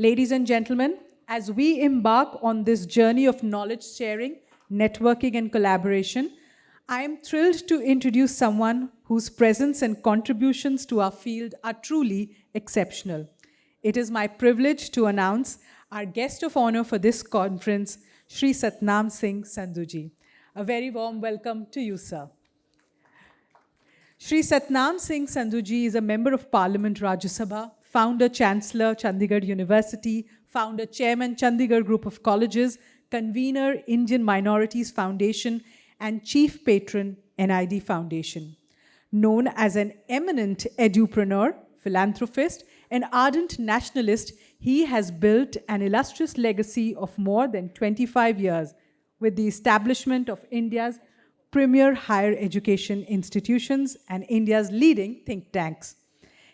Ladies and gentlemen, as we embark on this journey of knowledge sharing, networking, and collaboration, I am thrilled to introduce someone whose presence and contributions to our field are truly exceptional. It is my privilege to announce our guest of honor for this conference, Shri Satnam Singh Sandhuji. A very warm welcome to you, sir. Shri Satnam Singh Sandhuji is a Member of Parliament Rajya Sabha, Founder Chancellor Chandigarh University, Founder Chairman Chandigarh Group of Colleges, Convener Indian Minorities Foundation, and Chief Patron NID Foundation. Known as an eminent edupreneur, philanthropist, and ardent nationalist, he has built an illustrious legacy of more than 25 years with the establishment of India's premier higher education institutions and India's leading think tanks.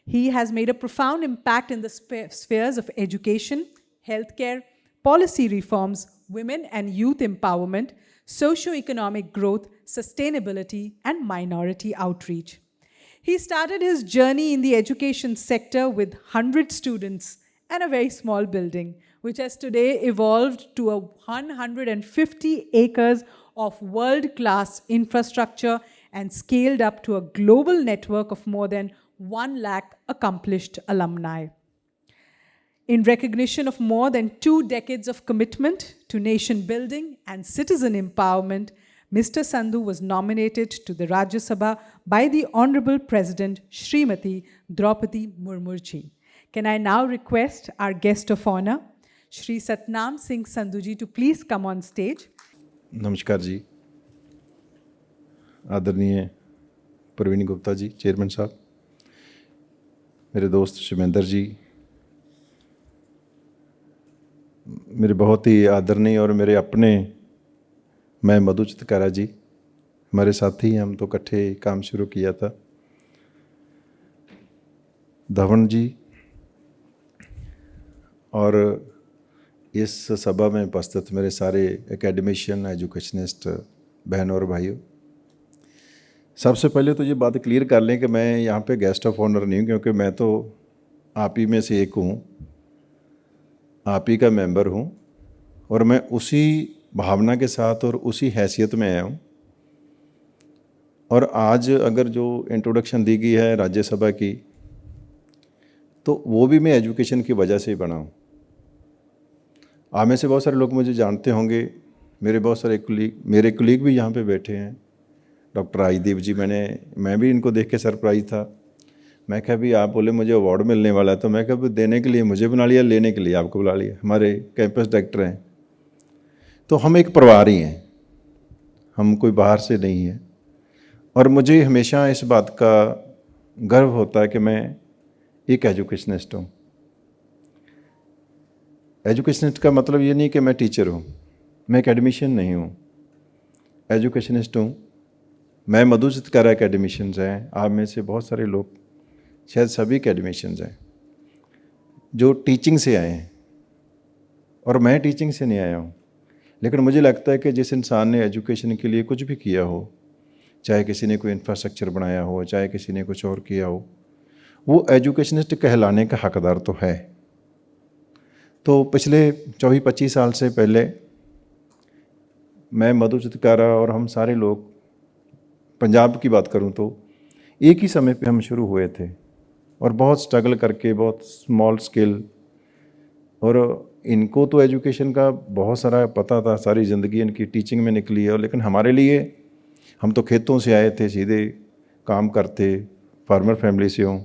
He has made a profound impact in the spheres of education, healthcare, policy reforms, women and youth empowerment, socio-economic growth, sustainability, and minority outreach. He started his journey in the education sector with 100 students and a very small building, which has today evolved to 150 acres of world-class infrastructure and scaled up to a global network of more than 1 lakh accomplished alumni. In recognition of more than 2 decades of commitment to nation building and citizen empowerment, Mr. Sandhu was nominated to the Rajya Sabha by the Honorable President Srimati Draupadi Murmu ji. Can I now request our guest of honor, Shri Satnam Singh Sandhuji, to please come on stage. नमस्कार जी, आदरणीय Praveen Gupta ji, chairman साहब, मेरे दोस्त शिवेंद्र जी, मेरे बहुत ही आदरणीय और मेरे अपने, मैं मधु चितकारा जी, हमारे साथी, हम तो इकट्ठे काम शुरू किया था, धवन जी, और इस सभा में उपस्थित मेरे सारे एकेडमिशियन, एजुकेशनिस्ट बहन और भाइयों, सबसे पहले तो ये बात क्लियर कर लें कि मैं यहाँ पे गेस्ट ऑफ ऑनर नहीं हूँ, क्योंकि मैं तो आप ही में से एक हूँ, आप ही का मेंबर हूँ, और मैं उसी भावना के साथ और उसी हैसियत में आया हूँ। और आज अगर जो इंट्रोडक्शन दी गई है राज्यसभा की, तो वो भी मैं एजुकेशन की वजह से ही बना हूँ। आप में से बहुत सारे लोग मुझे जानते होंगे, मेरे बहुत सारे मेरे कुलीग भी यहाँ पे बैठे हैं। डॉक्टर राजदीप जी, मैं भी इनको देख के सरप्राइज था। मैं कहा भी आप बोले मुझे अवार्ड मिलने वाला है, तो मैं कहा देने के लिए मुझे बुला लिया, लेने के लिए आपको बुला लिया। हमारे कैंपस डायरेक्टर हैं, तो हम एक परिवार ही हैं, हम कोई बाहर से नहीं है। और मुझे हमेशा इस बात का गर्व होता है कि मैं एक एजुकेशनिस्ट हूँ। एजुकेशनिस्ट का मतलब ये नहीं कि मैं टीचर हूँ, मैं एकेडमिशियन नहीं हूँ, एजुकेशनिस्ट हूँ। मैं मधु चितकारा एकेडमिशियंस हैं, आप में से बहुत सारे लोग, शायद सभी एकेडमिशियंस हैं जो टीचिंग से आए हैं, और मैं टीचिंग से नहीं आया हूँ। लेकिन मुझे लगता है कि जिस इंसान ने एजुकेशन के लिए कुछ भी किया हो, चाहे किसी ने कोई इंफ्रास्ट्रक्चर बनाया हो, चाहे किसी ने कुछ और किया हो, वो एजुकेशनिस्ट कहलाने का हकदार तो है। तो पिछले 24-25 साल से पहले मैं मधु चितकारा और हम सारे लोग, पंजाब की बात करूं तो एक ही समय पे हम शुरू हुए थे, और बहुत स्ट्रगल करके, बहुत स्मॉल स्केल। और इनको तो एजुकेशन का बहुत सारा पता था, सारी ज़िंदगी इनकी टीचिंग में निकली है। लेकिन हमारे लिए, हम तो खेतों से आए थे, सीधे काम करते, फार्मर फैमिली से हों,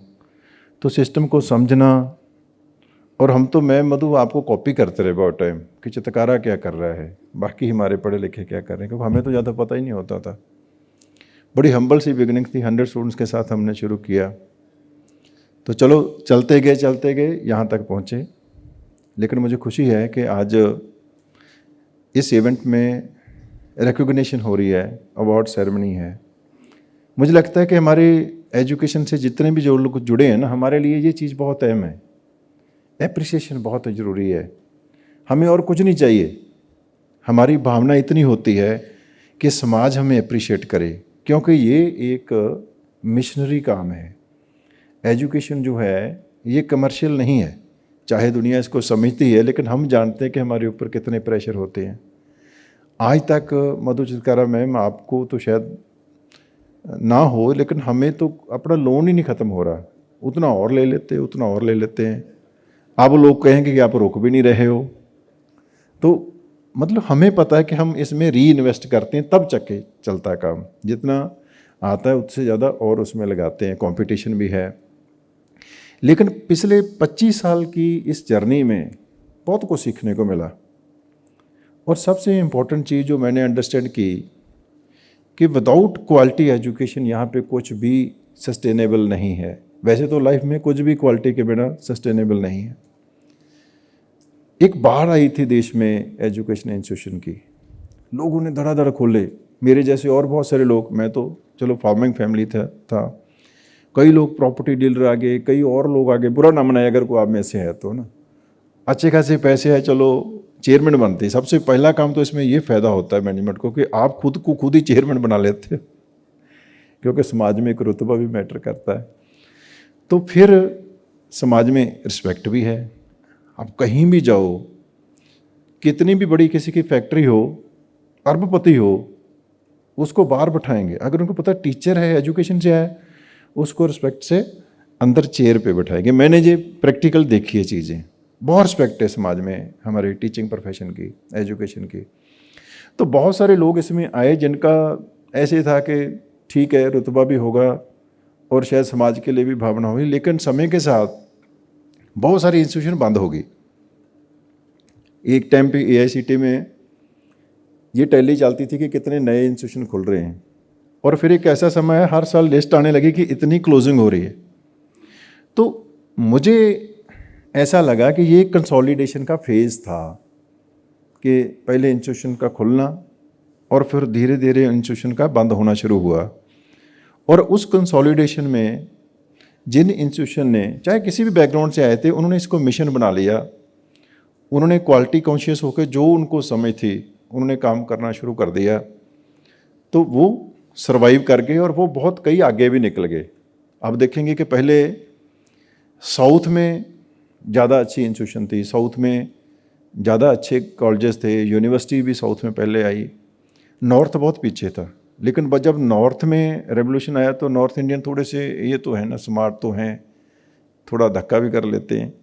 तो सिस्टम को समझना। और हम तो, मैं मधु आपको कॉपी करते रहे बहुत टाइम कि चितकारा क्या कर रहा है, बाकी हमारे पढ़े लिखे क्या कर रहे हैं, क्योंकि हमें तो ज़्यादा पता ही नहीं होता था। बड़ी हम्बल सी बिगनिंग थी, 100 स्टूडेंट्स के साथ हमने शुरू किया। तो चलो चलते गए यहाँ तक पहुँचे। लेकिन मुझे खुशी है कि आज इस इवेंट में रिकॉग्निशन हो रही है, अवार्ड सेरेमनी है। मुझे लगता है कि हमारे एजुकेशन से जितने भी जो लोग जुड़े हैं ना, हमारे लिए ये चीज़ बहुत अहम है। एप्रिसिएशन बहुत ज़रूरी है, हमें और कुछ नहीं चाहिए। हमारी भावना इतनी होती है कि समाज हमें अप्रिशिएट करे, क्योंकि ये एक मिशनरी काम है। एजुकेशन जो है ये कमर्शियल नहीं है, चाहे दुनिया इसको समझती है, लेकिन हम जानते हैं कि हमारे ऊपर कितने प्रेशर होते हैं। आज तक मधु चित्कारा मैम, आपको तो शायद ना हो, लेकिन हमें तो अपना लोन ही नहीं ख़त्म हो रहा, उतना और ले लेते हैं, उतना और ले लेते हैं। अब लोग कहेंगे कि आप रोक भी नहीं रहे हो। तो मतलब हमें पता है कि हम इसमें री इन्वेस्ट करते हैं, तब चक्के चलता है काम। जितना आता है उससे ज़्यादा और उसमें लगाते हैं, कंपटीशन भी है। लेकिन पिछले 25 साल की इस जर्नी में बहुत कुछ सीखने को मिला। और सबसे इम्पोर्टेंट चीज़ जो मैंने अंडरस्टैंड की कि विदाउट क्वालिटी एजुकेशन यहाँ पे कुछ भी सस्टेनेबल नहीं है। वैसे तो लाइफ में कुछ भी क्वालिटी के बिना सस्टेनेबल नहीं है। एक बाढ़ आई थी देश में एजुकेशन इंस्टीट्यूशन की, लोगों ने धड़ाधड़ खोले, मेरे जैसे और बहुत सारे लोग। मैं तो चलो फार्मिंग फैमिली था, कई लोग प्रॉपर्टी डीलर आ गए, कई और लोग आ गए। बुरा ना मनाए अगर कोई आप में से है तो ना, अच्छे खासे पैसे है, चलो चेयरमैन बनते हैं। सबसे पहला काम तो इसमें ये फ़ायदा होता है मैनेजमेंट को कि आप खुद को खुद ही चेयरमैन बना लेते हो, क्योंकि समाज में एक रुतबा भी मैटर करता है। तो फिर समाज में रिस्पेक्ट भी है। आप कहीं भी जाओ, कितनी भी बड़ी किसी की फैक्ट्री हो, अरबपति हो, उसको बाहर बैठाएंगे। अगर उनको पता टीचर है, एजुकेशन से है, उसको रिस्पेक्ट से अंदर चेयर पे बैठाएंगे। मैंने ये प्रैक्टिकल देखी है चीज़ें। बहुत रिस्पेक्ट है समाज में हमारे टीचिंग प्रोफेशन की, एजुकेशन की। तो बहुत सारे लोग इसमें आए जिनका ऐसे था कि ठीक है रुतबा भी होगा और शायद समाज के लिए भी भावना हुई। लेकिन समय के साथ बहुत सारी इंस्टीट्यूशन बंद हो गई। एक टाइम पे AICT में ये टैली चलती थी कि कितने नए इंस्टीट्यूशन खुल रहे हैं, और फिर एक ऐसा समय है हर साल लिस्ट आने लगी कि इतनी क्लोजिंग हो रही है। तो मुझे ऐसा लगा कि ये कंसोलिडेशन का फेज़ था कि पहले इंस्टीट्यूशन का खुलना और फिर धीरे धीरे इंस्टीट्यूशन का बंद होना शुरू हुआ। और उस कंसोलिडेशन में जिन इंस्टीट्यूशन ने, चाहे किसी भी बैकग्राउंड से आए थे, उन्होंने इसको मिशन बना लिया। उन्होंने क्वालिटी कॉन्शियस होकर जो उनको समझ थी उन्होंने काम करना शुरू कर दिया। तो वो सर्वाइव कर गए और वो बहुत कई आगे भी निकल गए। आप देखेंगे कि पहले साउथ में ज़्यादा अच्छी इंस्टीट्यूशन थी, साउथ में ज़्यादा अच्छे कॉलेजेस थे, यूनिवर्सिटी भी साउथ में पहले आई। नॉर्थ बहुत पीछे था। लेकिन जब नॉर्थ में रेवोल्यूशन आया तो नॉर्थ इंडियन थोड़े से ये तो है ना, स्मार्ट तो हैं, थोड़ा धक्का भी कर लेते हैं।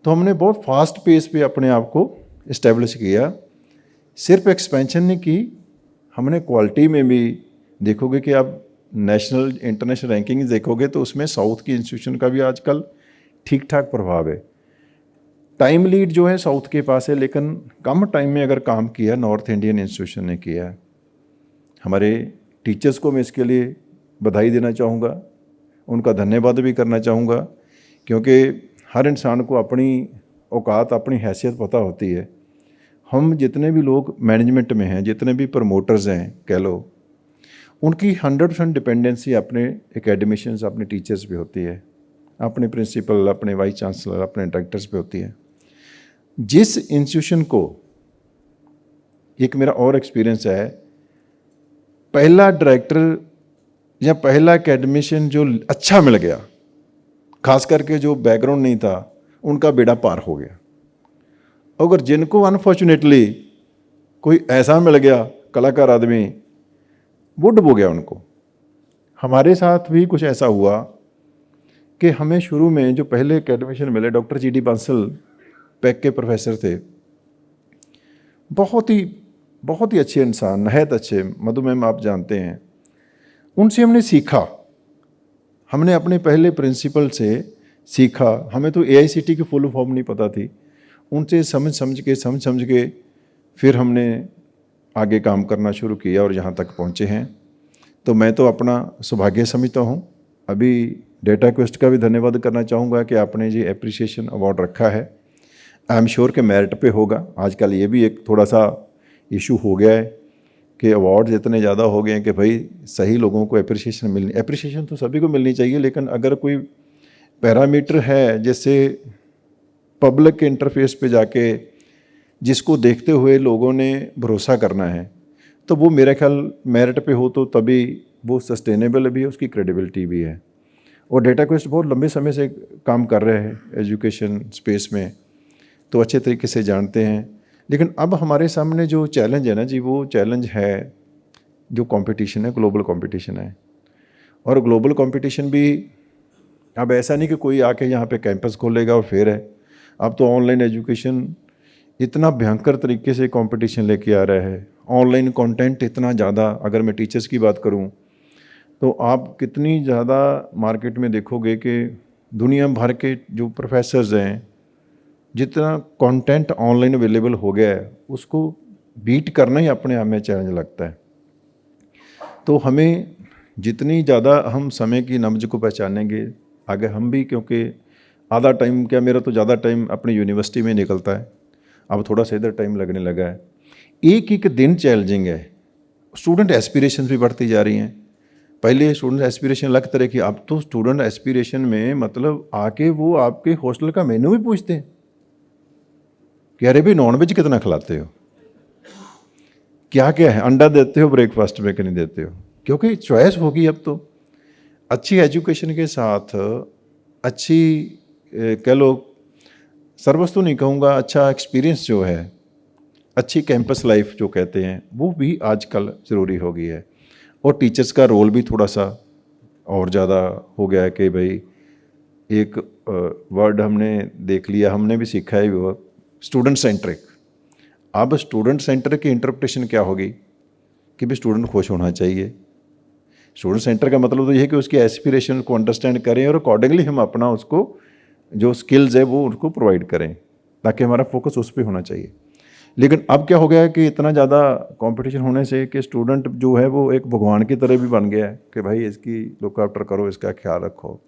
तो हमने बहुत फास्ट पेस पे अपने आप को इस्टेब्लिश किया। सिर्फ एक्सपेंशन नहीं की, हमने क्वालिटी में भी देखोगे कि आप नेशनल इंटरनेशनल रैंकिंग देखोगे तो उसमें साउथ की इंस्टीट्यूशन का भी आजकल ठीक ठाक प्रभाव है। टाइम लीड जो है साउथ के पास है, लेकिन कम टाइम में अगर काम किया नॉर्थ इंडियन इंस्टीट्यूशन ने किया। हमारे टीचर्स को मैं इसके लिए बधाई देना चाहूँगा, उनका धन्यवाद भी करना चाहूँगा, क्योंकि हर इंसान को अपनी औकात, अपनी हैसियत पता होती है। हम जितने भी लोग मैनेजमेंट में हैं, जितने भी प्रमोटर्स हैं कह लो, उनकी 100% डिपेंडेंसी अपने एकेडमिशियंस, अपने टीचर्स पे होती है, अपने प्रिंसिपल, अपने वाइस चांसलर, अपने डायरेक्टर्स पे होती है। जिस इंस्टीट्यूशन को, एक मेरा और एक्सपीरियंस है, पहला डायरेक्टर या पहला एकेडमिशियन जो अच्छा मिल गया, खास करके जो बैकग्राउंड नहीं था, उनका बेड़ा पार हो गया। अगर जिनको अनफॉर्चुनेटली कोई ऐसा मिल गया कलाकार आदमी, वो डुबो गया उनको। हमारे साथ भी कुछ ऐसा हुआ कि हमें शुरू में जो पहले एकेडमिशियन मिले, डॉक्टर GD बांसल पैक के प्रोफेसर थे, बहुत ही अच्छे इंसान, नहायत अच्छे। मधु मैम आप जानते हैं, उनसे हमने सीखा। हमने अपने पहले प्रिंसिपल से सीखा। हमें तो AICT की फुल फॉर्म नहीं पता थी। उनसे समझ के फिर हमने आगे काम करना शुरू किया और यहाँ तक पहुँचे हैं। तो मैं तो अपना सौभाग्य समझता हूँ। अभी डेटा क्वेस्ट का भी धन्यवाद करना चाहूँगा कि आपने ये एप्रिसिएशन अवार्ड रखा है। आई एम श्योर कि मेरिट पे होगा। आजकल ये भी एक थोड़ा सा इशू हो गया है कि अवार्ड्स इतने ज़्यादा हो गए हैं कि भाई सही लोगों को एप्रिसिएशन तो सभी को मिलनी चाहिए, लेकिन अगर कोई पैरामीटर है जिससे पब्लिक के इंटरफेस पे जाके जिसको देखते हुए लोगों ने भरोसा करना है, तो वो मेरा ख्याल मेरिट पे हो तो तभी वो सस्टेनेबल भी है, उसकी क्रेडिबिलिटी भी है। और डेटा क्वेस्ट बहुत लंबे समय से काम कर रहे हैं एजुकेशन स्पेस में। तो अच्छे तरीके से जानते हैं। लेकिन अब हमारे सामने जो चैलेंज है ना जी, वो चैलेंज है जो कंपटीशन है, ग्लोबल कंपटीशन है। और ग्लोबल कंपटीशन भी अब ऐसा नहीं कि कोई आके यहाँ पे कैंपस खोलेगा और फिर है। अब तो ऑनलाइन एजुकेशन इतना भयंकर तरीके से कंपटीशन लेके आ रहा है। ऑनलाइन कंटेंट इतना ज़्यादा, अगर मैं टीचर्स की बात करूँ तो आप कितनी ज़्यादा मार्केट में देखोगे कि दुनिया भर के जो प्रोफेसर्स हैं, जितना कंटेंट ऑनलाइन अवेलेबल हो गया है, उसको बीट करना ही अपने आप में चैलेंज लगता है। तो हमें जितनी ज़्यादा हम समय की नब्ज को पहचानेंगे आगे हम भी, क्योंकि आधा टाइम क्या, मेरा तो ज़्यादा टाइम अपनी यूनिवर्सिटी में निकलता है, अब थोड़ा सा इधर टाइम लगने लगा है। एक एक दिन चैलेंजिंग है। स्टूडेंट एस्पिरेशन भी बढ़ती जा रही हैं। पहले स्टूडेंट एस्पिरेशन अलग तरह की, अब तो स्टूडेंट एस्पिरेशन में मतलब आके वो आपके हॉस्टल का मेन्यू भी पूछते हैं कि अरे भाई नॉन वेज कितना खिलाते हो, क्या क्या है, अंडा देते हो ब्रेकफास्ट में कि नहीं देते हो, क्योंकि चॉइस होगी अब तो। अच्छी एजुकेशन के साथ अच्छी कह लो, सर्विस तो नहीं कहूँगा, अच्छा एक्सपीरियंस जो है, अच्छी कैंपस लाइफ जो कहते हैं, वो भी आजकल ज़रूरी हो गई है। और टीचर्स का रोल भी थोड़ा सा और ज़्यादा हो गया है कि भाई एक वर्ड हमने देख लिया, हमने भी सीखा है वो स्टूडेंट सेंट्रिक। अब स्टूडेंट सेंटर की इंटरप्रिटेशन क्या होगी कि भाई स्टूडेंट खुश होना चाहिए। स्टूडेंट सेंटर का मतलब तो ये है कि उसकी एस्पिरेशन को अंडरस्टैंड करें और अकॉर्डिंगली हम अपना उसको जो स्किल्स है वो उसको प्रोवाइड करें, ताकि हमारा फोकस उस पर होना चाहिए। लेकिन अब क्या हो गया है कि इतना ज़्यादा कंपटीशन होने से कि स्टूडेंट जो है वो एक भगवान की तरह भी बन गया है कि भाई इसकी लुक आफ्टर करो, इसका ख्याल रखो।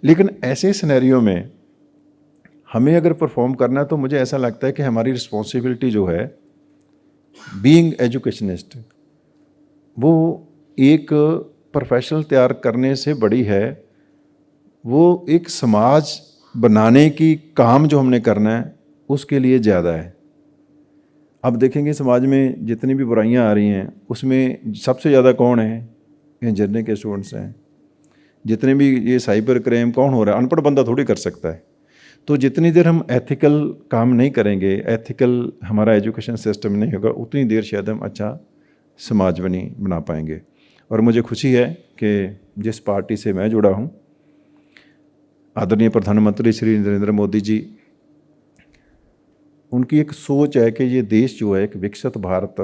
लेकिन ऐसे सिनेरियो में हमें अगर परफॉर्म करना है तो मुझे ऐसा लगता है कि हमारी रिस्पॉन्सिबिलिटी जो है बीइंग एजुकेशनिस्ट, वो एक प्रोफेशनल तैयार करने से बड़ी है, वो एक समाज बनाने की काम जो हमने करना है उसके लिए ज़्यादा है। अब देखेंगे समाज में जितनी भी बुराइयां आ रही हैं उसमें सबसे ज़्यादा कौन है, इंजीनियरिंग के स्टूडेंट्स हैं। जितने भी ये साइबर क्राइम कौन हो रहा है, अनपढ़ बंदा थोड़ी कर सकता है। तो जितनी देर हम एथिकल काम नहीं करेंगे, एथिकल हमारा एजुकेशन सिस्टम नहीं होगा, उतनी देर शायद हम अच्छा समाज बना पाएंगे। और मुझे खुशी है कि जिस पार्टी से मैं जुड़ा हूँ, आदरणीय प्रधानमंत्री श्री नरेंद्र मोदी जी, उनकी एक सोच है कि ये देश जो है एक विकसित भारत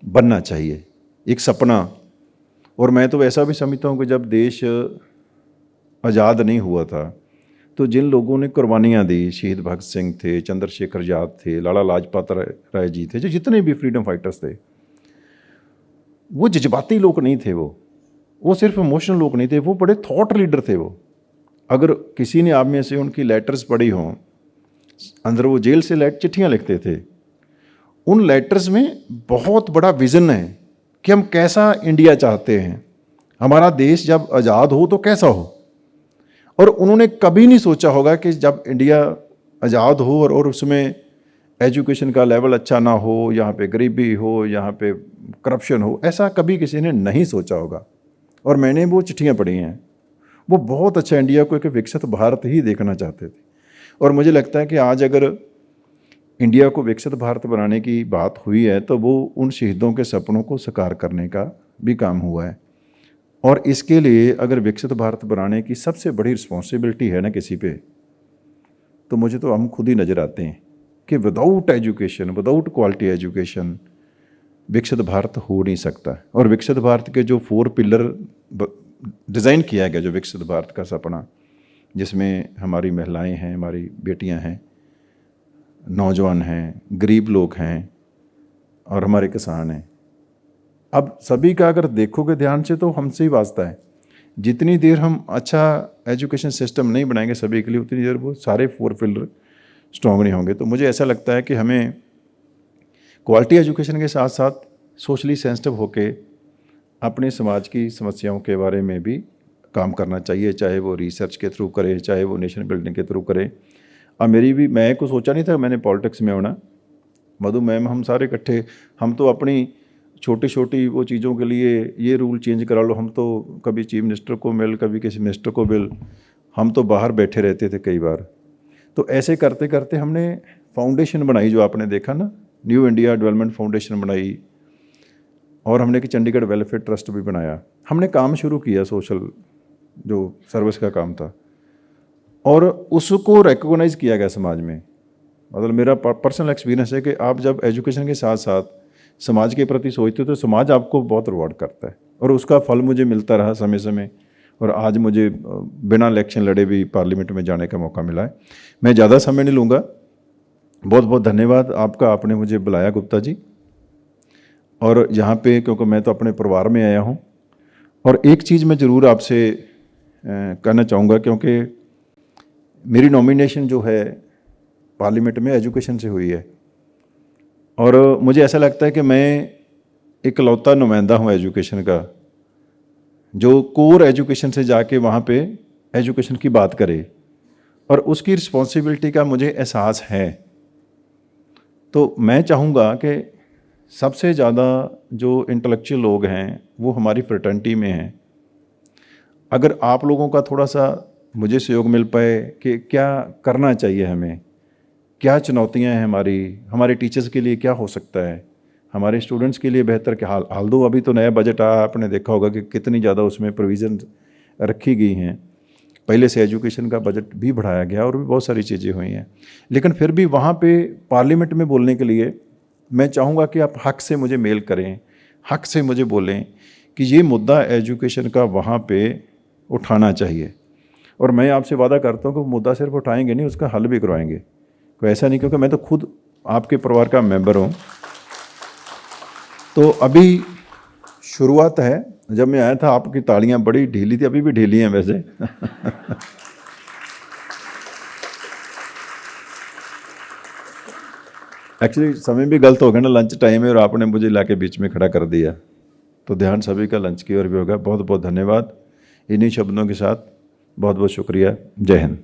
बनना चाहिए, एक सपना। और मैं तो ऐसा भी समझता हूँ कि जब देश आज़ाद नहीं हुआ था तो जिन लोगों ने कुर्बानियाँ दी, शहीद भगत सिंह थे, चंद्रशेखर आज़ाद थे, लाला लाजपत राय जी थे, जो जितने भी फ्रीडम फाइटर्स थे, वो जज्बाती लोग नहीं थे, वो सिर्फ इमोशनल लोग नहीं थे, वो बड़े थॉट लीडर थे। वो अगर किसी ने आप में से उनकी लेटर्स पढ़ी हों, अंदर वो जेल से चिट्ठियाँ लिखते थे, उन लेटर्स में बहुत बड़ा विज़न है कि हम कैसा इंडिया चाहते हैं, हमारा देश जब आज़ाद हो तो कैसा हो। और उन्होंने कभी नहीं सोचा होगा कि जब इंडिया आज़ाद हो और उसमें एजुकेशन का लेवल अच्छा ना हो, यहाँ पे गरीबी हो, यहाँ पे करप्शन हो, ऐसा कभी किसी ने नहीं सोचा होगा। और मैंने वो चिट्ठियाँ पढ़ी हैं, वो बहुत अच्छा इंडिया को एक विकसित भारत ही देखना चाहते थे। और मुझे लगता है कि आज अगर इंडिया को विकसित भारत बनाने की बात हुई है तो वो उन शहीदों के सपनों को साकार करने का भी काम हुआ है। और इसके लिए अगर विकसित भारत बनाने की सबसे बड़ी रिस्पॉन्सिबिलिटी है ना किसी पे, तो मुझे तो हम खुद ही नज़र आते हैं कि without education, without quality education विकसित भारत हो नहीं सकता। और विकसित भारत के जो 4 पिलर डिज़ाइन किया गया, जो विकसित भारत का सपना, जिसमें हमारी महिलाएं हैं, हमारी बेटियां हैं, नौजवान हैं, गरीब लोग हैं और हमारे किसान हैं, अब सभी का अगर देखोगे ध्यान से तो हमसे ही वास्ता है। जितनी देर हम अच्छा एजुकेशन सिस्टम नहीं बनाएंगे सभी के लिए, उतनी देर वो सारे 4 पिलर स्ट्रॉन्ग नहीं होंगे। तो मुझे ऐसा लगता है कि हमें क्वालिटी एजुकेशन के साथ साथ सोशली सेंसिटिव होके अपने समाज की समस्याओं के बारे में भी काम करना चाहिए, चाहे वो रिसर्च के थ्रू करे, चाहे वो नेशन बिल्डिंग के थ्रू करे। अब मैं को सोचा नहीं था मैंने पॉलिटिक्स में होना। मधु मैम, हम सारे इकट्ठे, हम तो अपनी छोटी छोटी वो चीज़ों के लिए ये रूल चेंज करा लो, हम तो कभी चीफ मिनिस्टर को मिल, कभी किसी मिनिस्टर को मिल, हम तो बाहर बैठे रहते थे कई बार। तो ऐसे करते करते हमने फाउंडेशन बनाई, जो आपने देखा ना, न्यू इंडिया डेवलपमेंट फाउंडेशन बनाई, और हमने कि चंडीगढ़ वेलफेयर ट्रस्ट भी बनाया। हमने काम शुरू किया, सोशल जो सर्विस का काम था, और उसको रिकॉग्नाइज किया गया समाज में। मतलब मेरा पर्सनल एक्सपीरियंस है कि आप जब एजुकेशन के साथ साथ समाज के प्रति सोचते हो तो समाज आपको बहुत रिवॉर्ड करता है, और उसका फल मुझे मिलता रहा समय समय, और आज मुझे बिना इलेक्शन लड़े भी पार्लियामेंट में जाने का मौका मिला है। मैं ज़्यादा समय नहीं लूँगा, बहुत बहुत धन्यवाद आपका, आपने मुझे बुलाया गुप्ता जी, और यहाँ पे क्योंकि मैं तो अपने परिवार में आया हूँ। और एक चीज़ मैं ज़रूर आपसे कहना चाहूँगा, क्योंकि मेरी नॉमिनेशन जो है पार्लियामेंट में एजुकेशन से हुई है, और मुझे ऐसा लगता है कि मैं इकलौता नुमाइंदा हूँ एजुकेशन का, जो कोर एजुकेशन से जाके वहाँ पे एजुकेशन की बात करे, और उसकी रिस्पॉन्सिबिलिटी का मुझे एहसास है। तो मैं चाहूँगा कि सबसे ज़्यादा जो इंटेलेक्चुअल लोग हैं वो हमारी फ्रेटर्निटी में हैं। अगर आप लोगों का थोड़ा सा मुझे सहयोग मिल पाए कि क्या करना चाहिए हमें, क्या चुनौतियां हैं हमारे टीचर्स के लिए क्या हो सकता है, हमारे स्टूडेंट्स के लिए बेहतर क्या हाल दो। अभी तो नया बजट आया, आपने देखा होगा कि कितनी ज़्यादा उसमें प्रोविज़न रखी गई हैं। पहले से एजुकेशन का बजट भी बढ़ाया गया और भी बहुत सारी चीज़ें हुई हैं, लेकिन फिर भी वहाँ पे पार्लियामेंट में बोलने के लिए मैं चाहूँगा कि आप हक से मुझे मेल करें, हक से मुझे बोलें कि ये मुद्दा एजुकेशन का वहाँ पे उठाना चाहिए। और मैं आपसे वादा करता हूँ कि मुद्दा सिर्फ उठाएंगे नहीं, उसका हल भी करवाएंगे। कोई ऐसा नहीं, क्योंकि मैं तो खुद आपके परिवार का मेंबर हूँ। तो अभी शुरुआत है, जब मैं आया था आपकी तालियां बड़ी ढीली थी, अभी भी ढीली हैं वैसे। एक्चुअली समय भी गलत हो गया ना, लंच टाइम है और आपने मुझे लाके बीच में खड़ा कर दिया, तो ध्यान सभी का लंच की ओर भी होगा। बहुत बहुत धन्यवाद। इन्हीं शब्दों के साथ बहुत बहुत शुक्रिया। जय हिंद।